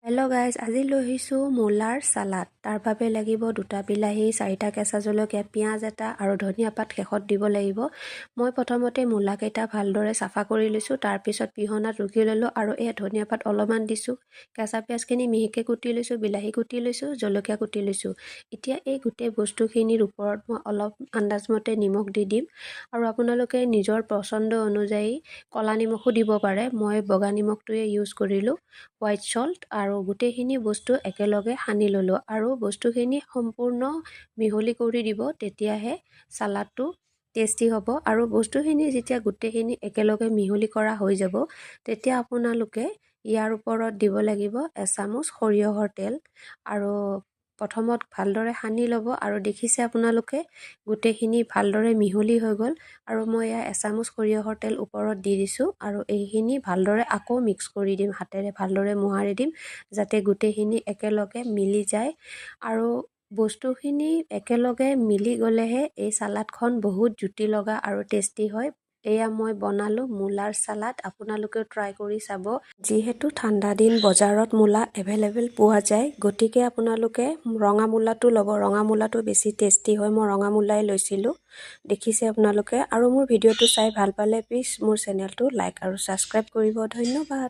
Hello' guys, আজি লৈ আহিছোঁ মূলাৰ চালাড। তাৰ বাবে লাগিব 2টা বিলাহী, 4টা কেঁচা জলকীয়া, পিঁয়াজ এটা আৰু ধনিয়া পাত শেষত দিব লাগিব। মই প্ৰথমতে মূলাকেইটা ভালদৰে চাফা কৰি লৈছোঁ। তাৰপিছত পিহনাত ৰুকি ল'লোঁ আৰু এই ধনিয়া পাত অলপমান দিছোঁ। কেঁচা পিঁয়াজখিনি মিহিকৈ কুটি লৈছোঁ, বিলাহী কুটি লৈছোঁ, জলকীয়া কুটি লৈছোঁ। এতিয়া এই গোটেই বস্তুখিনিৰ ওপৰত মই অলপ আন্দাজমতে নিমখ দি দিম আৰু আপোনালোকে নিজৰ পচন্দ অনুযায়ী ক'লা নিমখো দিব পাৰে। মই বগা নিমখটোৱে ইউজ কৰিলোঁ, হোৱাইট সল্ট, আৰু গোটেইখিনি বস্তু একেলগে সানি ল'লোঁ আৰু বস্তুখিনি সম্পূৰ্ণ মিহলি কৰি দিব, তেতিয়াহে চালাডটো টেষ্টি হ'ব। আৰু বস্তুখিনি যেতিয়া গোটেইখিনি একেলগে মিহলি কৰা হৈ যাব, তেতিয়া আপোনালোকে ইয়াৰ ওপৰত দিব লাগিব এচামুচ সৰিয়হৰ তেল আৰু প্ৰথমত ভালদৰে সানি ল'ব। আৰু দেখিছে আপোনালোকে গোটেইখিনি ভালদৰে মিহলি হৈ গ'ল আৰু মই এয়া এচামুচ সৰিয়হৰ তেল ওপৰত দি দিছোঁ আৰু এইখিনি ভালদৰে আকৌ মিক্স কৰি দিম, হাতেৰে ভালদৰে মোহাৰি দিম যাতে গোটেইখিনি একেলগে মিলি যায়। আৰু বস্তুখিনি একেলগে মিলি গ'লেহে এই চালাডখন বহুত জুতি লগা আৰু টেষ্টি হয়। এয়া মই বনালোঁ মূলাৰ চালাড, আপোনালোকেও ট্ৰাই কৰি চাব। যিহেতু ঠাণ্ডা দিন, বজাৰত মূলা এভেইলেবল পোৱা যায়, গতিকে আপোনালোকে ৰঙা মূলাটো ল'ব। ৰঙা মূলাটো বেছি টেষ্টি হয়, মই ৰঙা মূলাই লৈছিলোঁ, দেখিছে আপোনালোকে। আৰু মোৰ ভিডিঅ'টো চাই ভাল পালে প্লিজ মোৰ চেনেলটো লাইক আৰু ছাবস্ক্ৰাইব কৰিব। ধন্যবাদ।